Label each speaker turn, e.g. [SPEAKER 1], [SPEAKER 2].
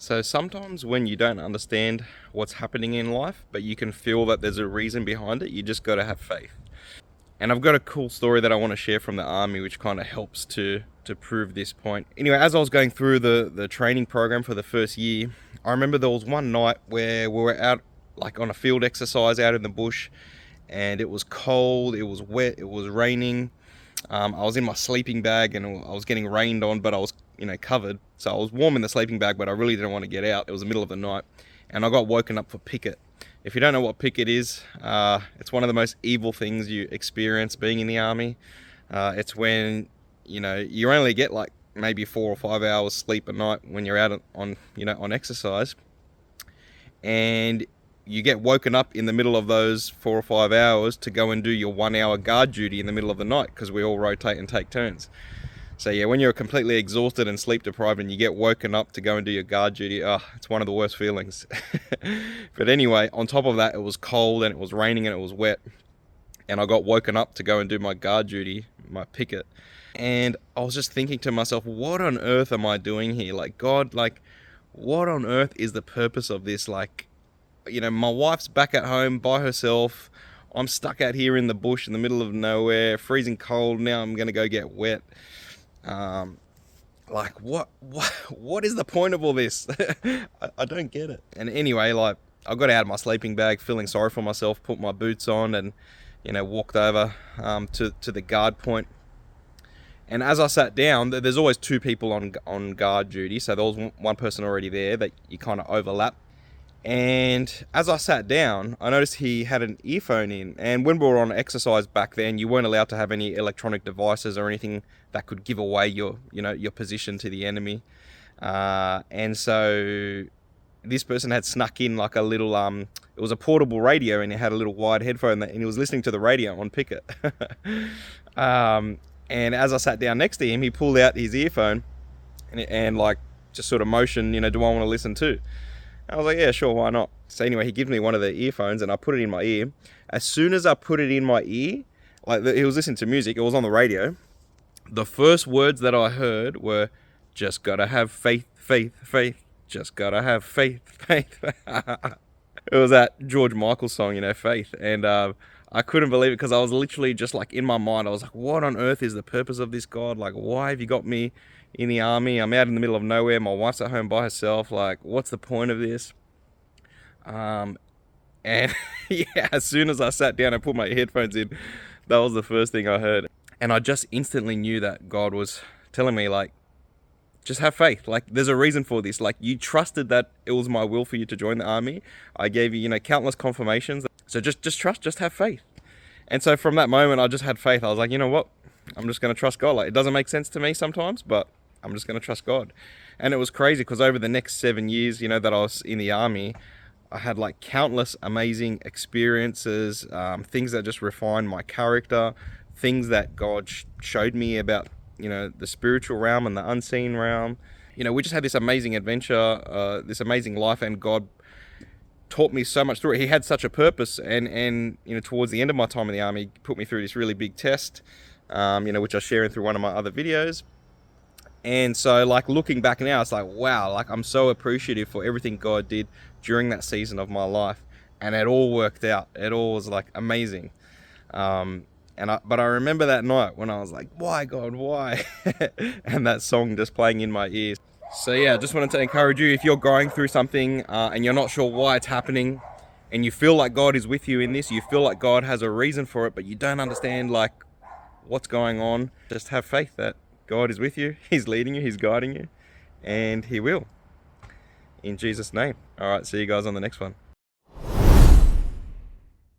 [SPEAKER 1] So sometimes when you don't understand what's happening in life, but you can feel that there's a reason behind it, you just got to have faith. And I've got a cool story that I want to share from the army, which kind of helps to prove this point. Anyway, as I was going through the training program for the first year, I remember there was one night where we were out like on a field exercise out in the bush, and it was cold, it was wet, it was raining. I was in my sleeping bag and I was getting rained on, but I was, covered. So I was warm in the sleeping bag, but I really didn't want to get out. It was the middle of the night, and I got woken up for picket. If you don't know what picket is, it's one of the most evil things you experience being in the army. It's when, you only get like maybe 4 or 5 hours sleep a night when you're out on exercise, and you get woken up in the middle of those 4 or 5 hours to go and do your 1 hour guard duty in the middle of the night, because we all rotate and take turns. So yeah, when you're completely exhausted and sleep deprived and you get woken up to go and do your guard duty, it's one of the worst feelings. But anyway, on top of that, it was cold and it was raining and it was wet, and I got woken up to go and do my guard duty, my picket. And I was just thinking to myself, what on earth am I doing here? Like, God, like, what on earth is the purpose of this? Like, my wife's back at home by herself. I'm stuck out here in the bush in the middle of nowhere, freezing cold. Now I'm going to go get wet. Like, what is the point of all this? I don't get it. And anyway, like, I got out of my sleeping bag feeling sorry for myself, put my boots on, and, walked over to the guard point. And as I sat down, there's always 2 people on guard duty. So there was one person already there that you kind of overlap. And as I sat down, I noticed he had an earphone in. And when we were on exercise back then, you weren't allowed to have any electronic devices or anything that could give away your position to the enemy. And so this person had snuck in like a little, it was a portable radio, and it had a little wide headphone, and he was listening to the radio on picket. And as I sat down next to him, he pulled out his earphone and like just sort of motioned, do I want to listen too? I was like, yeah, sure, why not? So anyway, he gives me one of the earphones and I put it in my ear. As soon as I put it in my ear, like he was listening to music, it was on the radio. The first words that I heard were, just gotta have faith, faith, faith. Just gotta have faith, faith. It was that George Michael song, Faith. And I couldn't believe it, because I was literally just like in my mind, I was like, what on earth is the purpose of this, God? Like, why have you got me in the army? I'm out in the middle of nowhere. My wife's at home by herself. Like, what's the point of this? And yeah, as soon as I sat down and put my headphones in, that was the first thing I heard. And I just instantly knew that God was telling me, like, just have faith. Like, there's a reason for this. Like, you trusted that it was my will for you to join the army. I gave you, countless confirmations. So just trust, just have faith. And so from that moment, I just had faith. I was like, you know what? I'm just going to trust God. Like, it doesn't make sense to me sometimes, but I'm just going to trust God. And it was crazy, because over the next 7 years, that I was in the army, I had like countless amazing experiences, things that just refined my character, things that God showed me about, the spiritual realm and the unseen realm. We just had this amazing adventure, this amazing life, and God taught me so much through it. He had such a purpose, and towards the end of my time in the army, he put me through this really big test, which I share through one of my other videos. And so, like, looking back now, it's like, wow, like, I'm so appreciative for everything God did during that season of my life, and it all worked out. It all was like amazing. But I remember that night when I was like, why, God, why? And that song just playing in my ears. So yeah, I just wanted to encourage you, if you're going through something and you're not sure why it's happening, and you feel like God is with you in this, you feel like God has a reason for it, but you don't understand like what's going on, just have faith that God is with you, He's leading you, He's guiding you, and He will. In Jesus' name. All right, see you guys on the next one.